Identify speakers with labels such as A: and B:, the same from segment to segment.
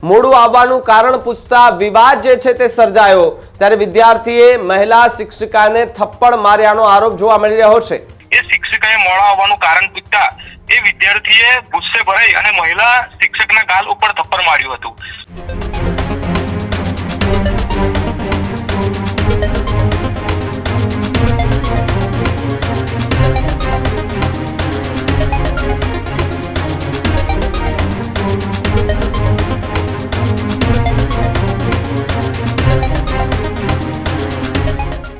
A: મોડું આવવાનું કારણ પૂછતા વિવાદ જે છે તે સર્જાયો, ત્યારે વિદ્યાર્થીએ મહિલા શિક્ષિકાને થપ્પડ માર્યાનો આરોપ જોવા મળી રહ્યો છે।
B: એ શિક્ષિકાએ મોડા આવવાનું કારણ પૂછતા એ વિદ્યાર્થીએ ગુસ્સે ભરાઈ અને મહિલા શિક્ષકના ગાલ ઉપર થપ્પડ માર્યું હતું।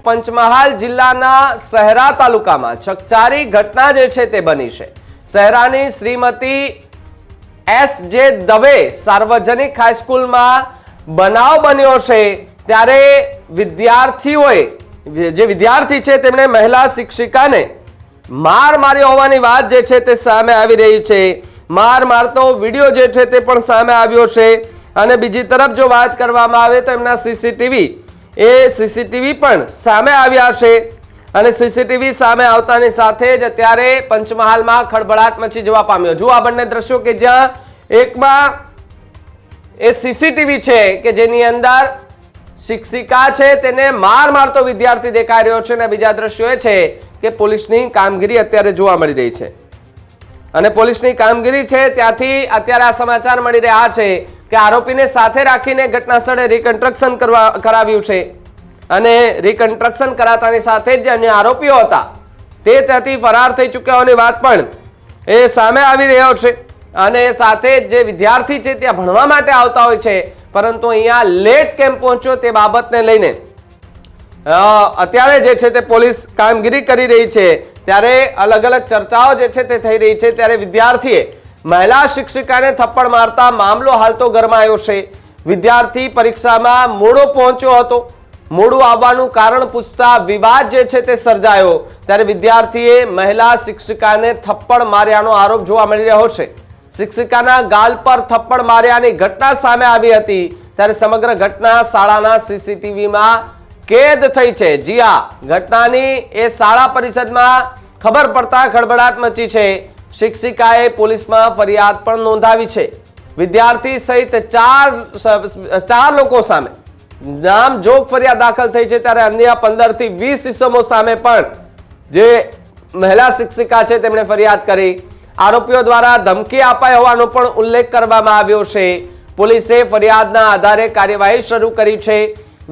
A: પંચમહાલ જિલ્લાના શહેરા તાલુકામાં ચકચારી ઘટના જે છે તે બની છે। શહેરાની શ્રીમતી S.J. દવે સાર્વજનિક હાઈસ્કૂલમાં બનાવ બન્યો છે, ત્યારે વિદ્યાર્થી છે તેમણે મહિલા શિક્ષિકાને માર માર્યો હોવાની વાત જે છે તે સામે આવી રહી છે। માર મારતો વિડીયો જે છે તે પણ સામે આવ્યો છે। અને બીજી તરફ જો વાત કરવામાં આવે તો એમના સીસીટીવી પણ સામે આવ્યા છે। અને સીસીટીવી સામે આવતાની સાથે જ અત્યારે પંચમહાલમાં ખળભળાટ મચી જવા પામ્યો। જુઓ આ બંને દ્રશ્યો કે જ્યાં એકમાં એ સીસીટીવી છે કે જેની અંદર શિક્ષિકા છે તેને માર મારતો વિદ્યાર્થી દેખાઈ રહ્યો છે, અને બીજા દ્રશ્યો એ છે કે પોલીસની કામગીરી અત્યારે જોવા મળી રહી છે। અને પોલીસની કામગીરી છે ત્યાંથી અત્યારે આ સમાચાર મળી રહ્યા છે કે આરોપીને સાથે રાખીને ઘટના સ્થળે રિકન્સ્ટ્રક્શન કરાવ્યું છે। અને રિકન્સ્ટ્રક્શન કરાતાની સાથે જ અન્ય આરોપીઓ હતા તે ત્યાંથી ફરાર થઈ ચૂક્યા હોવાની વાત પણ એ સામે આવી રહ્યો છે। અને સાથે જ જે વિદ્યાર્થી છે ત્યાં ભણવા માટે આવતા હોય છે, પરંતુ અહીંયા લેટ કેમ પહોંચ્યો તે બાબતને લઈને અત્યારે જે છે તે પોલીસ કામગીરી કરી રહી છે। ત્યારે અલગ અલગ ચર્ચાઓ જે છે તે થઈ રહી છે। ત્યારે વિદ્યાર્થીએ મહિલા શિક્ષિકાને થપ્પડ મારતા મામલો હાલ તો ગરમાયો છે। વિદ્યાર્થી પરીક્ષામાં મોડો પહોંચ્યો હતો, મોડું આવવાનું કારણ પૂછતા વિવાદ જે છે તે સર્જાયો, ત્યારે વિદ્યાર્થીએ મહિલા શિક્ષિકાને થપ્પડ માર્યાનો આરોપ જોવા મળી રહ્યો છે। શિક્ષિકાના ગાલ પર થપ્પડ માર્યાની ઘટના સામે આવી હતી, ત્યારે સમગ્ર ઘટના શાળાના સીસીટીવીમાં કેદ થઈ છે। જી હા, ઘટનાની એ શાળા પરિષદમાં ખબર પડતા ખળભળાટ મચી છે। શિક્ષિકાએ પોલીસમાં ફરિયાદ પણ નોંધાવી છે। વિદ્યાર્થી સહિત ચાર લોકો સામે નામજોગ ફરિયાદ દાખલ થઈ છે, ત્યારે અન્ય 15 થી 20 ઇસમો સામે પણ જે મહિલા શિક્ષિકા છે તેમણે ફરિયાદ કરી। આરોપીઓ દ્વારા ધમકી અપાઈ હોવાનો પણ ઉલ્લેખ કરવામાં આવ્યો છે। પોલીસે ફરિયાદના આધારે કાર્યવાહી શરૂ કરી છે।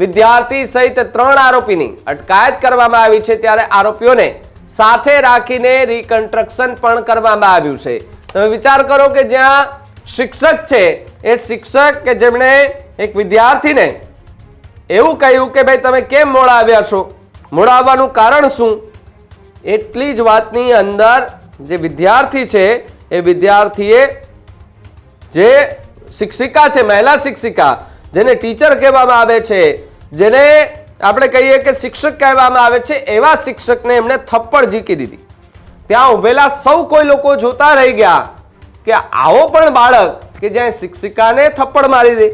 A: વિદ્યાર્થી સહિત 3 આરોપીની અટકાયત કરવામાં આવી છે, ત્યારે આરોપીઓને સાથે રાખીને રિકન્સ્ટ્રક્શન પણ કરવામાં આવ્યું છે। તમે વિચાર કરો કે જ્યાં શિક્ષક છે એ શિક્ષક કે જેમણે એક વિદ્યાર્થીને એવું કહ્યું કે ભાઈ તમે કેમ મોડા આવ્યા છો, મોડા આવવાનું કારણ શું, એટલી જ વાતની અંદર જે વિદ્યાર્થી છે એ વિદ્યાર્થીએ જે શિક્ષિકા છે, મહિલા શિક્ષિકા જેને ટીચર કહેવામાં આવે છે, જેને આપણે કહીએ કે શિક્ષક કહેવામાં આવે છે, એવા શિક્ષકને એમણે થપ્પડ ઝીકી દીધી। ત્યાં ઉભેલા સૌ કોઈ લોકો જોતા રહી ગયા કે આવો પણ બાળક કે જ્યાં શિક્ષિકાને થપ્પડ મારી દે,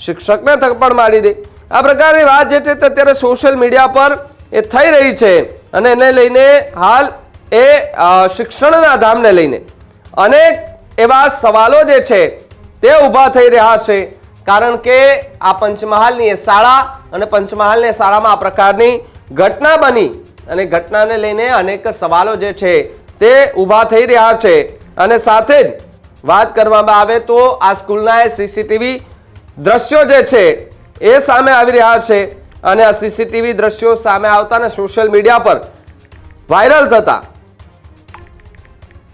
A: શિક્ષકને થપ્પડ મારી દે। આ પ્રકારની વાત જે છે તે અત્યારે સોશિયલ મીડિયા પર એ થઈ રહી છે। અને એને લઈને હાલ એ શિક્ષણના ધામને લઈને અનેક એવા સવાલો જે છે તે ઊભા થઈ રહ્યા છે। કારણ કે આ પંચમહાલની એ શાળા અને પંચમહાલની શાળામાં આ પ્રકારની ઘટના બની અને ઘટનાને લઈને અનેક સવાલો જે છે તે ઊભા થઈ રહ્યા છે। અને સાથે જ વાત કરવામાં આવે તો આ સ્કૂલના સીસીટીવી દ્રશ્યો જે છે એ સામે આવી રહ્યા છે। અને આ સીસીટીવી દ્રશ્યો સામે આવતા ને સોશિયલ મીડિયા પર વાયરલ થતા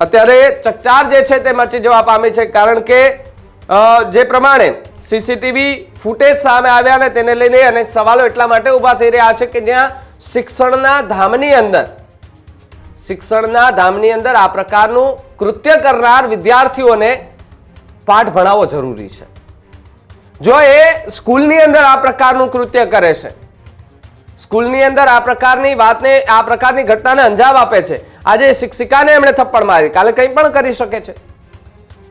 A: અત્યારે ચકચાર જે છે તે મચી જવા પામી છે। કારણ કે જે પ્રમાણે સીસીટીવી ફૂટેજ સામે આવ્યા ને તેને લઈને અનેક સવાલો એટલા માટે ઊભા થઈ રહ્યા છે કે જ્યાં શિક્ષણના ધામની અંદર આ પ્રકારનું કૃત્ય કરનાર વિદ્યાર્થીઓને પાઠ ભણાવવો જરૂરી છે। જો એ સ્કૂલની અંદર આ પ્રકારનું કૃત્ય કરે છે, સ્કૂલની અંદર આ પ્રકારની વાતને, આ પ્રકારની ઘટનાને અંજામ આપે છે, આજે શિક્ષિકાને એમણે થપ્પડ મારી, કાલે કંઈ પણ કરી શકે છે।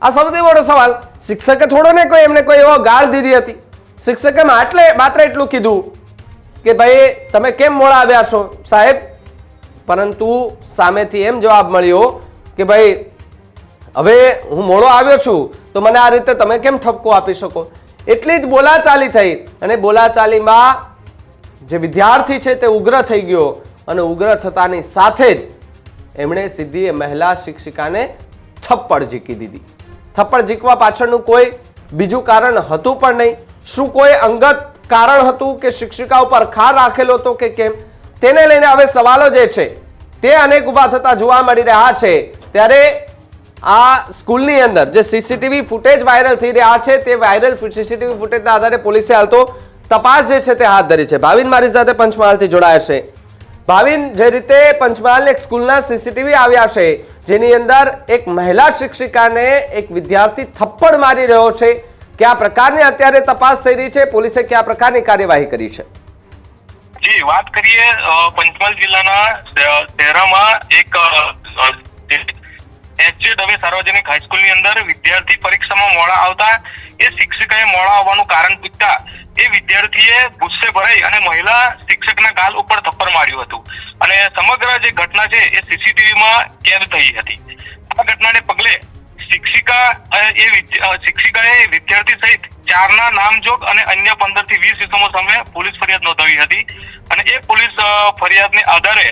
A: આ સૌથી મોટો સવાલ। શિક્ષકે થોડો ને કોઈ એમને કોઈ એવો ગાળ દીધી હતી, શિક્ષકે માત્ર એટલું કીધું કે ભાઈ તમે કેમ મોડા આવ્યા છો સાહેબ, પરંતુ સામેથી એમ જવાબ મળ્યો કે ભાઈ હવે હું મોડો આવ્યો છું તો મને આ રીતે તમે કેમ ઠપકો આપી શકો। એટલી જ બોલાચાલી થઈ અને બોલાચાલીમાં જે વિદ્યાર્થી છે તે ઉગ્ર થઈ ગયો અને ઉગ્ર થતાની સાથે જ એમણે સીધી એ મહિલા શિક્ષિકાને થપ્પડ ઝીકી દીધી. થપ્પડ ઝીકવા પાછળનું કોઈ બીજું કારણ હતું પણ નહીં. શું કોઈ અંગત કારણ હતું કે શિક્ષિકા ઉપર ખાર રાખેલો હતો કે કેમ, તેને લઈને હવે સવાલો જે છે તે અનેક ઉભા થતા જોવા મળી રહ્યા છે. ત્યારે આ સ્કૂલની અંદર જે સીસીટીવી ફૂટેજ વાયરલ થઈ રહ્યા છે તે વાયરલ સીસીટીવી ફૂટેજના આધારે પોલીસે હાલ તો તપાસ જે છે તે હાથ ધરી છે. ભાવિન મારી સાથે પંચમહાલથી જોડાયા છે. ભાવિન, જે રીતે પંચમહાલની એક સ્કૂલના સીસીટીવી આવ્યા છે જેની અંદર એક મહિલા શિક્ષિકાને એક વિદ્યાર્થી થપ્પડ મારી રહ્યો છે, કયા પ્રકારની અત્યારે તપાસ થઈ રહી છે, પોલીસે કયા પ્રકારની કાર્યવાહી કરી છે?
B: જી, વાત કરીએ પંચમહાલ જિલ્લાના શહેરામાં એક એચજે દવે સાર્વજનિક હાઈસ્કૂલની અંદર વિદ્યાર્થી પરીક્ષામાં મોડા આવતા એ શિક્ષિકાએ મોડા આવવાનું કારણ પૂછતા એ વિદ્યાર્થીએ ગુસ્સે ભરાઈ અને મહિલા શિક્ષકના ગાલ ઉપર થપ્પડ માર્યું હતું અને સમગ્ર જે ઘટના છે એ સીસીટીવીમાં કેદ થઈ હતી. આ ઘટનાને પગલે શિક્ષિકાએ વિદ્યાર્થી સહિત 4ના નામજોગ અને અન્ય 15 થી 20 ઇસમો સામે પોલીસ ફરિયાદ નોંધાવી હતી અને એ પોલીસ ફરિયાદને આધારે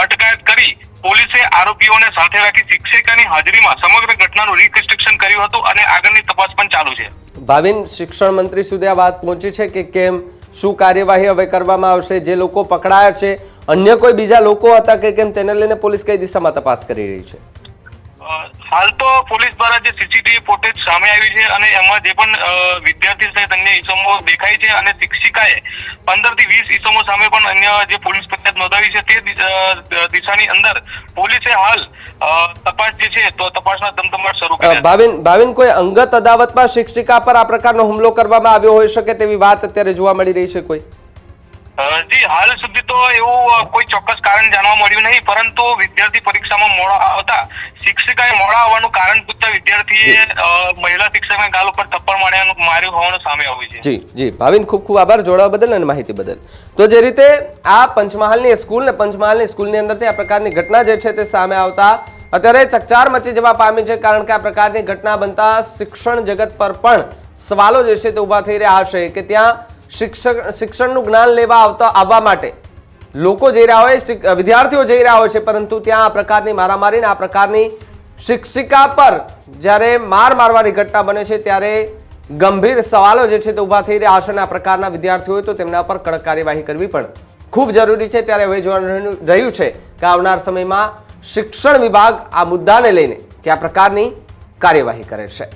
B: અટકાયત કરી પોલીસે આરોપીઓને સાથે રાખી શિક્ષિકાની હાજરીમાં સમગ્ર ઘટનાનું રિકન્સ્ટ્રક્શન કર્યું હતું અને આગળની તપાસ પણ ચાલુ છે.
A: ભાવિન, શિક્ષણ મંત્રી સુધી આ વાત પહોંચી છે કે કેમ, શું કાર્યવાહી હવે કરવામાં આવશે? જે લોકો પકડાયા છે અન્ય કોઈ બીજા લોકો હતા કે કેમ, તેને લઈને પોલીસ કઈ દિશામાં તપાસ કરી રહી છે?
B: હાલ તો પોલીસ દ્વારા જે સીસીટીવી ફૂટેજ સામે આવી છે અને એમાં જે પણ વિદ્યાર્થી સહિત અન્ય ઇસમો દેખાય છે અને શિક્ષિકાએ 15 થી 20 ઇસમો સામે પણ અન્ય જે પોલીસ ફરિયાદ નોંધાવી છે તે દિશાની અંદર પોલીસે હાલ તપાસ જે છે તો તપાસના ધમધમાટ શરૂ કરી છે.
A: ભાવિન, કોઈ અંગત અદાવતમાં શિક્ષિકા પર આ પ્રકારનો હુમલો કરવામાં આવ્યો હોઈ શકે તેવી વાત અત્યારે જોવા મળી રહી છે કોઈ?
B: જી, હાલ સુધી તો એવું કોઈ ચોક્કસ કારણ જાણવા મળ્યું નહીં, પરંતુ વિદ્યાર્થી પરીક્ષામાં મોડા આવતા શિક્ષિકાએ મોડા આવવાનું કારણ પૂછતા વિદ્યાર્થીએ મહિલા શિક્ષકના ગાલ ઉપર થપ્પડ માર્યું હોવાનું સામે આવ્યું છે.
A: જી ભાવિન, ખૂબ ખૂબ આભાર જોડાવા બદલ અને માહિતી બદલ. તો જે રીતે આ પંચમહાલની સ્કૂલની અંદરથી આ પ્રકારની ઘટના જે છે તે સામે આવતા અત્યારે ચકચાર મચી જવા પામી છે, કારણ કે આ પ્રકારની ઘટના બનતા શિક્ષણ જગત પર પણ સવાલો જે છે તે ઉભા થઈ રહ્યા છે કે ત્યાં શિક્ષણનું જ્ઞાન લેવા આવવા માટે લોકો જઈ રહ્યા હોય, વિદ્યાર્થીઓ જઈ રહ્યા હોય છે, પરંતુ ત્યાં આ પ્રકારની મારામારી આ પ્રકારની શિક્ષિકા પર જ્યારે મારવાની ઘટના બને છે ત્યારે ગંભીર સવાલો જે છે તે ઉભા થઈ રહ્યા હશે અને આ પ્રકારના વિદ્યાર્થીઓ હોય તો તેમના પર કડક કાર્યવાહી કરવી પણ ખૂબ જરૂરી છે. ત્યારે હવે જોવાનું રહ્યું છે કે આવનાર સમયમાં શિક્ષણ વિભાગ આ મુદ્દાને લઈને કયા પ્રકારની કાર્યવાહી કરે છે.